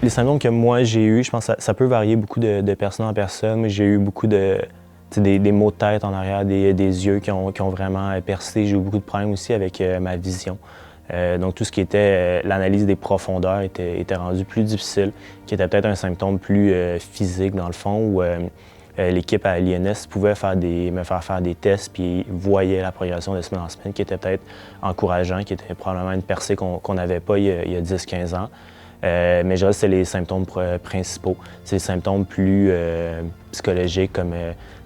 Les symptômes que moi j'ai eus, je pense que ça peut varier beaucoup de personne en personne. Moi, j'ai eu beaucoup des maux de tête en arrière, des yeux qui ont vraiment persisté. J'ai eu beaucoup de problèmes aussi avec ma vision. Donc tout ce qui était l'analyse des profondeurs était rendu plus difficile, qui était peut-être un symptôme plus physique dans le fond, où l'équipe à l'INS pouvait me faire faire des tests puis voyait la progression de semaine en semaine, qui était peut-être encourageant, qui était probablement une percée qu'on n'avait pas il y a 10-15 ans. Mais je dirais que c'est les symptômes principaux. C'est les symptômes plus psychologiques comme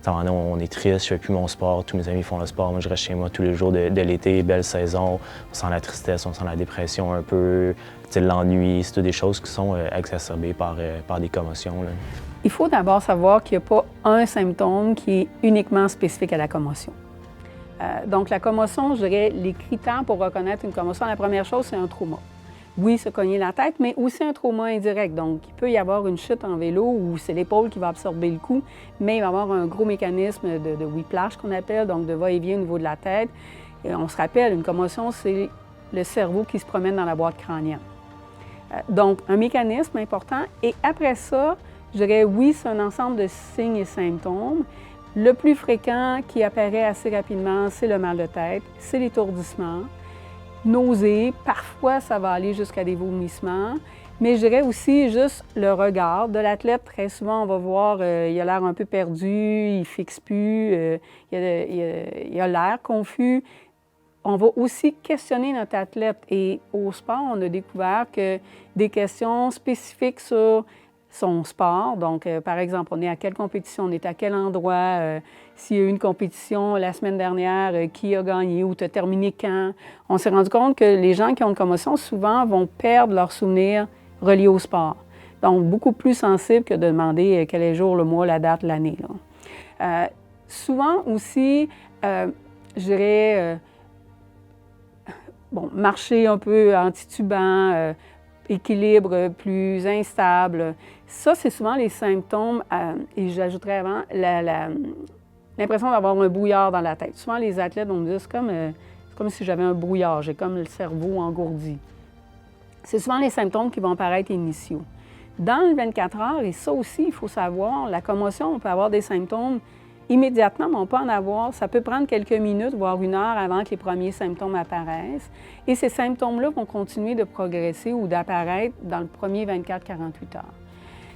on est triste, je fais plus mon sport, tous mes amis font le sport, moi je reste chez moi tous les jours de l'été, belle saison, on sent la tristesse, on sent la dépression un peu, l'ennui, c'est toutes des choses qui sont exacerbées par des commotions, là. Il faut d'abord savoir qu'il n'y a pas un symptôme qui est uniquement spécifique à la commotion. Donc la commotion, je dirais, les critères pour reconnaître une commotion, la première chose, c'est un trauma. Oui, se cogner la tête, mais aussi un trauma indirect. Donc, il peut y avoir une chute en vélo où c'est l'épaule qui va absorber le coup, mais il va y avoir un gros mécanisme de whiplash qu'on appelle, donc de va-et-vient au niveau de la tête. Et on se rappelle, une commotion, c'est le cerveau qui se promène dans la boîte crânienne. Donc, un mécanisme important. Et après ça, je dirais oui, c'est un ensemble de signes et symptômes. Le plus fréquent qui apparaît assez rapidement, c'est le mal de tête, c'est l'étourdissement. Nausées, parfois ça va aller jusqu'à des vomissements, mais je dirais aussi juste le regard de l'athlète. Très souvent, on va voir, il a l'air un peu perdu, il ne fixe plus, il a l'air confus. On va aussi questionner notre athlète et au sport, on a découvert que des questions spécifiques sur son sport. Donc, par exemple, on est à quelle compétition, on est à quel endroit, s'il y a eu une compétition la semaine dernière, qui a gagné ou tu as terminé quand. On s'est rendu compte que les gens qui ont une commotion, souvent, vont perdre leurs souvenirs reliés au sport. Donc, beaucoup plus sensible que de demander quel est le jour, le mois, la date, l'année. Souvent aussi, je dirais, marcher un peu en titubant, équilibre plus instable. Ça, c'est souvent les symptômes, et j'ajouterais avant, l'impression d'avoir un brouillard dans la tête. Souvent, les athlètes vont me dire, c'est comme si j'avais un brouillard, j'ai comme le cerveau engourdi. C'est souvent les symptômes qui vont paraître initiaux. Dans le 24 heures, et ça aussi, il faut savoir, la commotion, on peut avoir des symptômes immédiatement, mais on peut en avoir, ça peut prendre quelques minutes, voire une heure avant que les premiers symptômes apparaissent. Et ces symptômes-là vont continuer de progresser ou d'apparaître dans le premier 24-48 heures.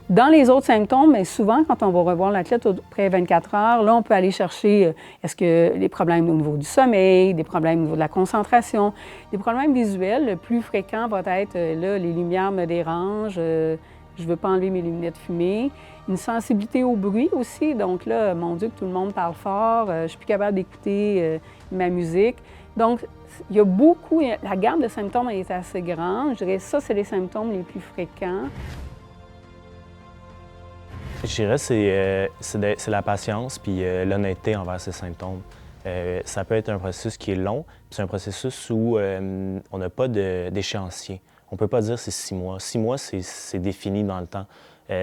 Dans les autres symptômes, mais souvent, quand on va revoir l'athlète après 24 heures, là, on peut aller chercher est-ce que les problèmes au niveau du sommeil, des problèmes au niveau de la concentration, des problèmes visuels. Le plus fréquent va être là, les lumières me dérangent, je ne veux pas enlever mes lunettes fumées. Une sensibilité au bruit aussi. Donc là, mon Dieu, que tout le monde parle fort, je ne suis plus capable d'écouter ma musique. Donc, il y a beaucoup, la gamme de symptômes est assez grande. Je dirais ça, c'est les symptômes les plus fréquents. Je dirais que c'est la patience puis l'honnêteté envers ces symptômes. Ça peut être un processus qui est long, puis c'est un processus où on n'a pas d'échéancier. On ne peut pas dire c'est 6 mois. 6 mois, c'est défini dans le temps.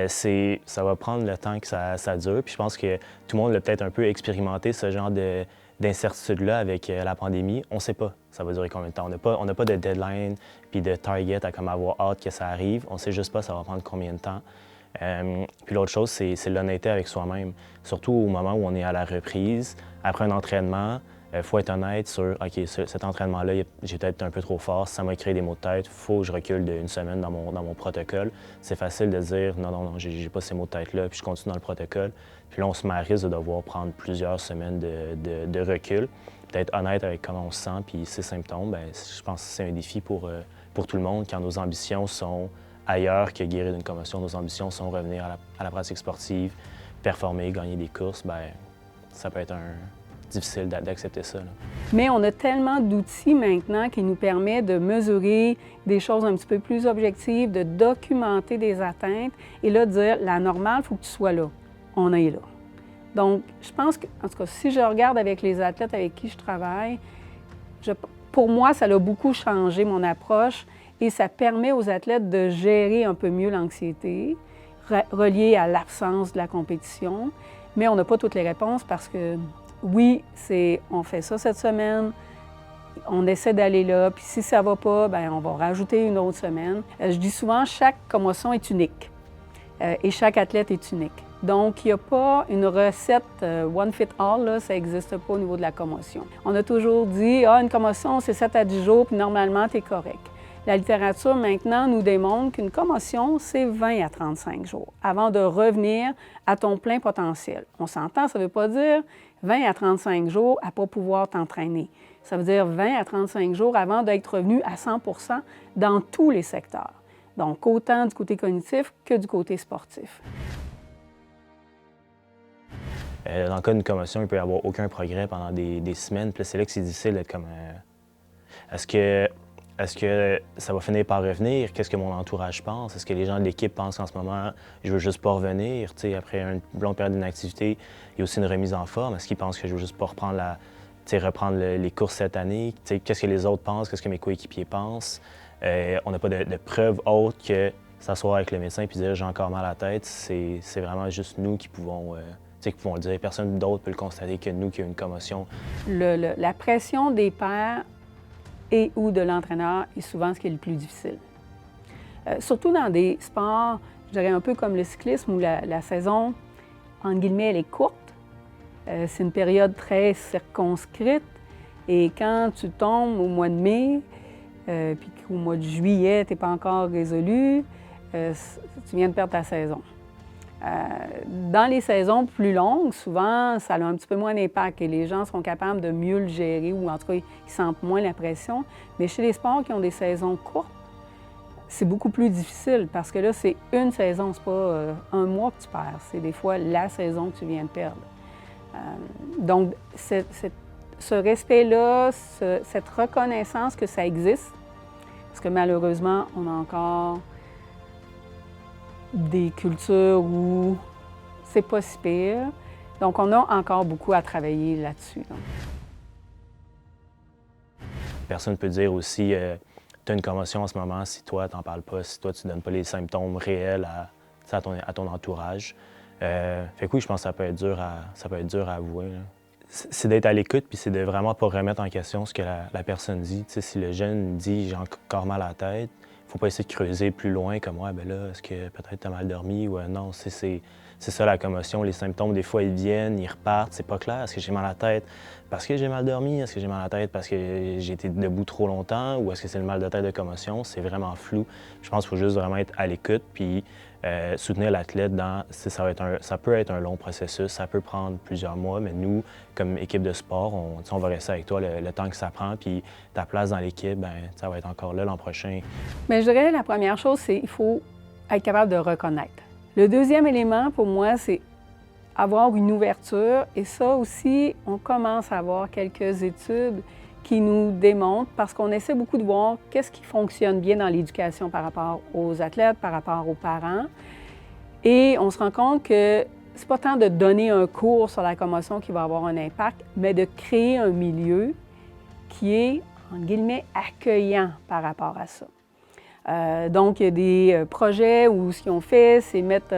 Ça va prendre le temps que ça dure. Puis je pense que tout le monde l'a peut-être un peu expérimenté, ce genre d'incertitude-là avec la pandémie. On ne sait pas ça va durer combien de temps. On n'a pas de deadline puis de target à comme avoir hâte que ça arrive. On ne sait juste pas ça va prendre combien de temps. Puis l'autre chose, c'est l'honnêteté avec soi-même. Surtout au moment où on est à la reprise, après un entraînement, il faut être honnête sur « OK, cet entraînement-là, j'ai peut-être un peu trop fort, ça m'a créé des maux de tête, il faut que je recule d'une semaine dans mon protocole. » C'est facile de dire « Non, j'ai pas ces maux de tête-là, puis je continue dans le protocole. » Puis là, on se met à risque de devoir prendre plusieurs semaines de recul. D'être honnête avec comment on se sent, puis ses symptômes, bien, je pense que c'est un défi pour tout le monde quand nos ambitions sont ailleurs que guérir d'une commotion. Nos ambitions sont revenir à la pratique sportive, performer, gagner des courses. Bien, ça peut être difficile d'accepter ça, là. Mais on a tellement d'outils maintenant qui nous permettent de mesurer des choses un petit peu plus objectives, de documenter des atteintes et là, de dire la normale, il faut que tu sois là. On est là. Donc, je pense que, en tout cas, si je regarde avec les athlètes avec qui je travaille, pour moi, ça a beaucoup changé mon approche et ça permet aux athlètes de gérer un peu mieux l'anxiété reliée à l'absence de la compétition. Mais on n'a pas toutes les réponses parce que, oui, on fait ça cette semaine, On essaie d'aller là, puis si ça ne va pas, bien, on va rajouter une autre semaine. Je dis souvent, chaque commotion est unique et chaque athlète est unique. Donc, il n'y a pas une recette one fit all, là, ça n'existe pas au niveau de la commotion. On a toujours dit, une commotion, c'est 7 à 10 jours, puis normalement, tu es correct. La littérature, maintenant, nous démontre qu'une commotion, c'est 20 à 35 jours avant de revenir à ton plein potentiel. On s'entend, ça ne veut pas dire 20 à 35 jours à ne pas pouvoir t'entraîner. Ça veut dire 20 à 35 jours avant d'être revenu à 100 % dans tous les secteurs. Donc, autant du côté cognitif que du côté sportif. Dans le cas d'une commotion, il peut n'y avoir aucun progrès pendant des semaines. Puis là, c'est là que c'est difficile d'être comme... Est-ce que ça va finir par revenir? Qu'est-ce que mon entourage pense? Est-ce que les gens de l'équipe pensent qu'en ce moment, je veux juste pas revenir? T'sais, après une longue période d'inactivité, il y a aussi une remise en forme. Est-ce qu'ils pensent que je veux juste pas reprendre les courses cette année? Qu'est-ce que les autres pensent? Qu'est-ce que mes coéquipiers pensent? On n'a pas de preuves autres que s'asseoir avec le médecin et dire « j'ai encore mal à la tête ». C'est vraiment juste nous qui pouvons le dire. Personne d'autre peut le constater que nous qui a une commotion. La pression des pairs et ou de l'entraîneur est souvent ce qui est le plus difficile. Surtout dans des sports, je dirais un peu comme le cyclisme, où la saison, entre guillemets, elle est courte. C'est une période très circonscrite. Et quand tu tombes au mois de mai, puis qu'au mois de juillet, tu n'es pas encore résolu, tu viens de perdre ta saison. Dans les saisons plus longues, souvent, ça a un petit peu moins d'impact et les gens sont capables de mieux le gérer ou en tout cas, ils sentent moins la pression. Mais chez les sports qui ont des saisons courtes, c'est beaucoup plus difficile parce que là, c'est une saison, c'est pas un mois que tu perds, c'est des fois la saison que tu viens de perdre. Donc, ce respect-là, cette reconnaissance que ça existe, parce que malheureusement, on a encore des cultures où c'est pas si pire. Donc, on a encore beaucoup à travailler là-dessus. Personne ne peut dire aussi tu as une commotion en ce moment si toi, tu n'en parles pas, si toi, tu ne donnes pas les symptômes réels à ton entourage. Fait que oui, je pense que ça peut être dur à avouer. Là. C'est d'être à l'écoute, puis c'est de vraiment pas remettre en question ce que la personne dit. T'sais, si le jeune dit « j'ai encore mal à la tête », il ne faut pas essayer de creuser plus loin, comme « ouais, ben là, est-ce que peut-être tu as mal dormi » ou non, c'est ça la commotion. Les symptômes, des fois, ils viennent, ils repartent, c'est pas clair. Est-ce que j'ai mal à la tête parce que j'ai mal dormi? Est-ce que j'ai mal à la tête parce que j'ai été debout trop longtemps? Ou est-ce que c'est le mal de tête de commotion? C'est vraiment flou. Je pense qu'il faut juste vraiment être à l'écoute, puis soutenir l'athlète dans... Ça peut être un long processus, ça peut prendre plusieurs mois, mais nous, comme équipe de sport, on va rester avec toi le temps que ça prend, puis ta place dans l'équipe, ben, ça va être encore là l'an prochain. Bien, je dirais la première chose, c'est qu'il faut être capable de reconnaître. Le deuxième élément, pour moi, c'est avoir une ouverture. Et ça aussi, on commence à avoir quelques études qui nous démontrent, parce qu'on essaie beaucoup de voir qu'est-ce qui fonctionne bien dans l'éducation par rapport aux athlètes, par rapport aux parents. Et on se rend compte que c'est pas tant de donner un cours sur la commotion qui va avoir un impact, mais de créer un milieu qui est, entre guillemets, accueillant par rapport à ça. Donc, il y a des projets où ce qu'ils ont fait, c'est mettre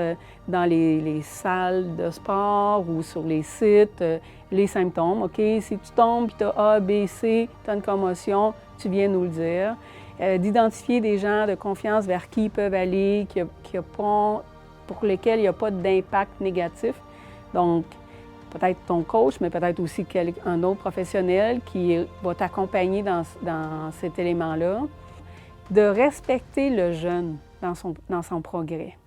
dans les salles de sport ou sur les sites les symptômes. OK, si tu tombes et tu as A, B, C, tu as une commotion, tu viens nous le dire. D'identifier des gens de confiance vers qui ils peuvent aller, pour lesquels il n'y a pas d'impact négatif. Donc, peut-être ton coach, mais peut-être aussi un autre professionnel qui va t'accompagner dans cet élément-là. De respecter le jeune dans son progrès.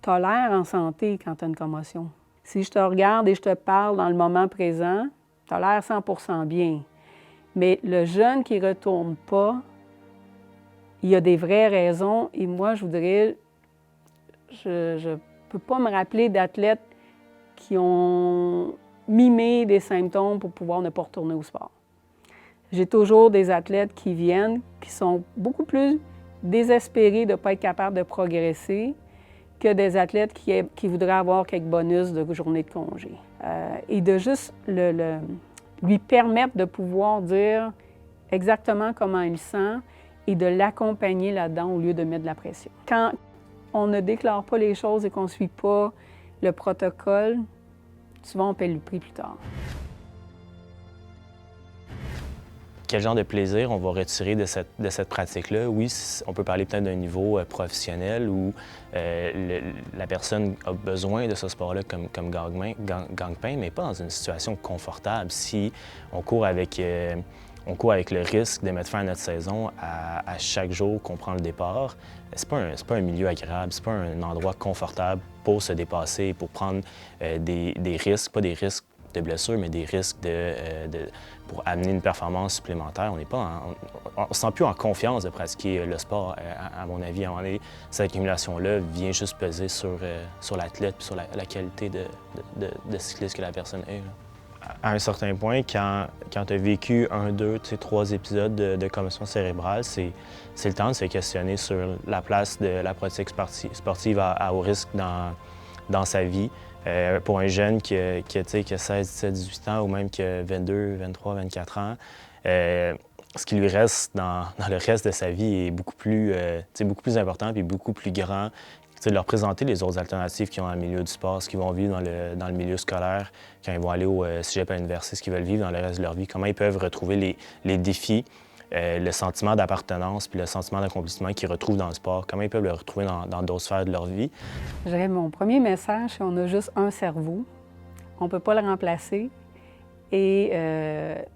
Tu as l'air en santé quand tu as une commotion. Si je te regarde et je te parle dans le moment présent, tu as l'air 100% bien. Mais le jeune qui ne retourne pas, il y a des vraies raisons. Et moi, je vous dirais, je ne peux pas me rappeler d'athlètes qui ont mimé des symptômes pour pouvoir ne pas retourner au sport. J'ai toujours des athlètes qui viennent, qui sont beaucoup plus désespérés de ne pas être capables de progresser que des athlètes qui voudraient avoir quelques bonus de journée de congé. Et de juste lui permettre de pouvoir dire exactement comment il sent et de l'accompagner là-dedans au lieu de mettre de la pression. Quand on ne déclare pas les choses et qu'on ne suit pas le protocole, souvent on paie le prix plus tard. quel genre de plaisir on va retirer de cette pratique-là. Oui, on peut parler peut-être d'un niveau professionnel où la personne a besoin de ce sport-là comme gagne-pain, mais pas dans une situation confortable. Si on court avec le risque de mettre fin à notre saison à chaque jour qu'on prend le départ, c'est pas un milieu agréable, c'est pas un endroit confortable pour se dépasser, pour prendre des risques, pas des risques de blessures, mais des risques pour amener une performance supplémentaire. On ne se sent plus en confiance de pratiquer le sport, à mon avis. À un moment donné, cette accumulation-là vient juste peser sur l'athlète et sur la qualité de cycliste que la personne est. À un certain point, quand tu as vécu 1, 2, 3 épisodes de commotion cérébrale, c'est le temps de se questionner sur la place de la pratique sportive à haut risque dans sa vie. Pour un jeune qui a 16, 17, 18 ans ou même qui a 22, 23, 24 ans, ce qui lui reste dans le reste de sa vie est beaucoup plus important et beaucoup plus grand. De leur présenter les autres alternatives qu'ils ont dans le milieu du sport, ce qu'ils vont vivre dans le milieu scolaire, quand ils vont aller au cégep à l'université, ce qu'ils veulent vivre dans le reste de leur vie, comment ils peuvent retrouver les défis, le sentiment d'appartenance puis le sentiment d'accomplissement qu'ils retrouvent dans le sport, comment ils peuvent le retrouver dans d'autres sphères de leur vie. Je dirais mon premier message, c'est qu'on a juste un cerveau. On ne peut pas le remplacer. Et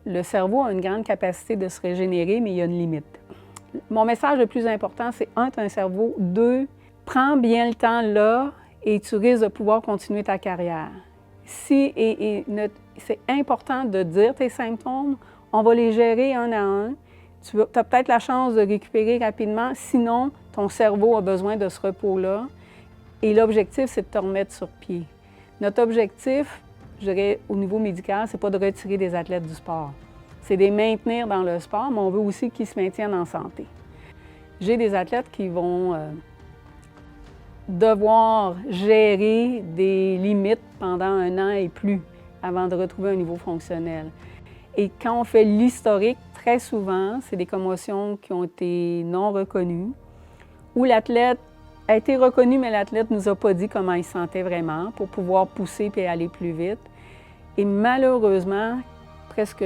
le cerveau a une grande capacité de se régénérer, mais il y a une limite. Mon message le plus important, c'est 1, tu as un cerveau, 2, prends bien le temps là et tu risques de pouvoir continuer ta carrière. C'est important de dire tes symptômes, on va les gérer un à un. Tu as peut-être la chance de récupérer rapidement, sinon ton cerveau a besoin de ce repos-là. Et l'objectif, c'est de te remettre sur pied. Notre objectif, je dirais, au niveau médical, c'est pas de retirer des athlètes du sport. C'est de les maintenir dans le sport, mais on veut aussi qu'ils se maintiennent en santé. J'ai des athlètes qui vont devoir gérer des limites pendant 1 an et plus avant de retrouver un niveau fonctionnel. Et quand on fait l'historique, très souvent, c'est des commotions qui ont été non reconnues, où l'athlète a été reconnu, mais l'athlète ne nous a pas dit comment il se sentait vraiment pour pouvoir pousser et aller plus vite. Et malheureusement, presque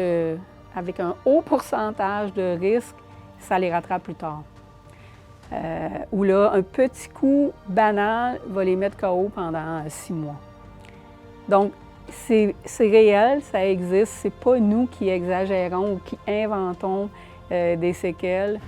avec un haut pourcentage de risque, ça les rattrape plus tard. Où là, un petit coup banal va les mettre KO pendant 6 mois. Donc, c'est réel, ça existe. C'est pas nous qui exagérons ou qui inventons des séquelles.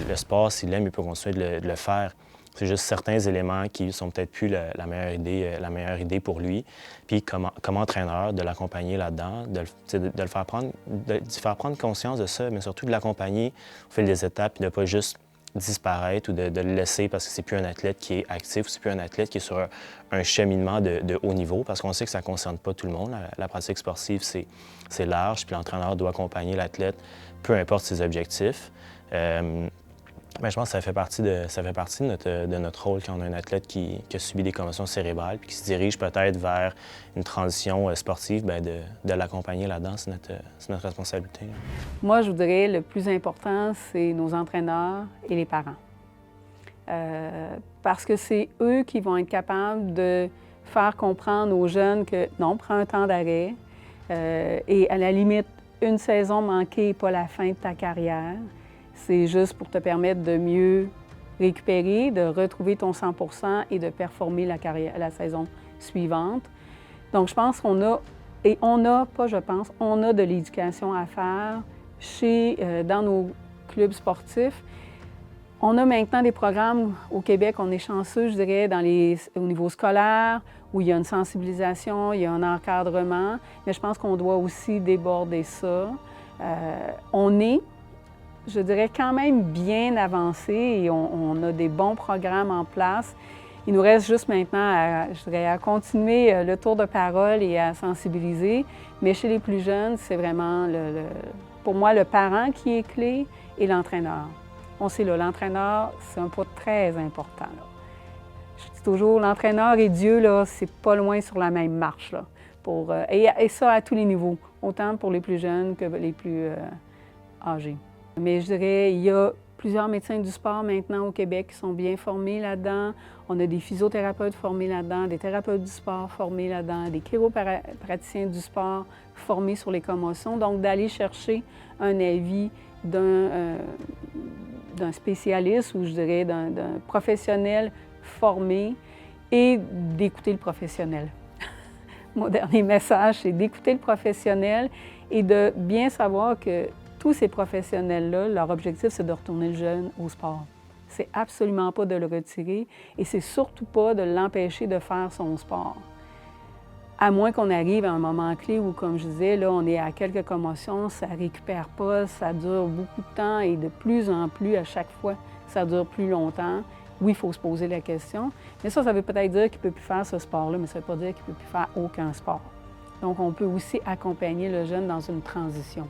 Le sport, s'il l'aime, il peut continuer de le faire. C'est juste certains éléments qui sont peut-être plus la meilleure idée pour lui. Puis comme entraîneur, de l'accompagner là-dedans, de le faire prendre conscience de ça, mais surtout de l'accompagner au fil des étapes, puis de ne pas juste disparaître ou de le laisser parce que c'est plus un athlète qui est actif ou c'est plus un athlète qui est sur un cheminement de haut niveau, parce qu'on sait que ça ne concerne pas tout le monde. La pratique sportive, c'est large, puis l'entraîneur doit accompagner l'athlète, peu importe ses objectifs. Mais je pense que ça fait partie de notre rôle quand on a un athlète qui a subi des commotions cérébrales puis qui se dirige peut-être vers une transition sportive, bien de l'accompagner là-dedans, c'est notre responsabilité. Moi, je vous dirais, le plus important, c'est nos entraîneurs et les parents. Parce que c'est eux qui vont être capables de faire comprendre aux jeunes que non, prends un temps d'arrêt et à la limite, une saison manquée n'est pas la fin de ta carrière. C'est juste pour te permettre de mieux récupérer, de retrouver ton 100 % et de performer la saison suivante. Donc, je pense qu'on a, et on a, pas je pense, on a de l'éducation à faire dans nos clubs sportifs. On a maintenant des programmes au Québec, on est chanceux, je dirais, au niveau scolaire, où il y a une sensibilisation, il y a un encadrement, mais je pense qu'on doit aussi déborder ça. On est, je dirais, quand même bien avancé et on a des bons programmes en place. Il nous reste juste maintenant, à continuer le tour de parole et à sensibiliser. Mais chez les plus jeunes, c'est vraiment, pour moi, le parent qui est clé et l'entraîneur. On sait, là, l'entraîneur, c'est un point très important. Là. Je dis toujours, l'entraîneur et Dieu, là, c'est pas loin sur la même marche. Là, et ça à tous les niveaux, autant pour les plus jeunes que les plus âgés. Mais je dirais, il y a plusieurs médecins du sport maintenant au Québec qui sont bien formés là-dedans. On a des physiothérapeutes formés là-dedans, des thérapeutes du sport formés là-dedans, des chiropraticiens du sport formés sur les commotions. Donc, d'aller chercher un avis d'un spécialiste ou je dirais d'un professionnel formé et d'écouter le professionnel. Mon dernier message, c'est d'écouter le professionnel et de bien savoir que tous ces professionnels-là, leur objectif, c'est de retourner le jeune au sport. C'est absolument pas de le retirer et c'est surtout pas de l'empêcher de faire son sport. À moins qu'on arrive à un moment clé où, comme je disais, là, on est à quelques commotions, ça ne récupère pas, ça dure beaucoup de temps et de plus en plus, à chaque fois, ça dure plus longtemps. Oui, il faut se poser la question, mais ça veut peut-être dire qu'il ne peut plus faire ce sport-là, mais ça ne veut pas dire qu'il ne peut plus faire aucun sport. Donc, on peut aussi accompagner le jeune dans une transition.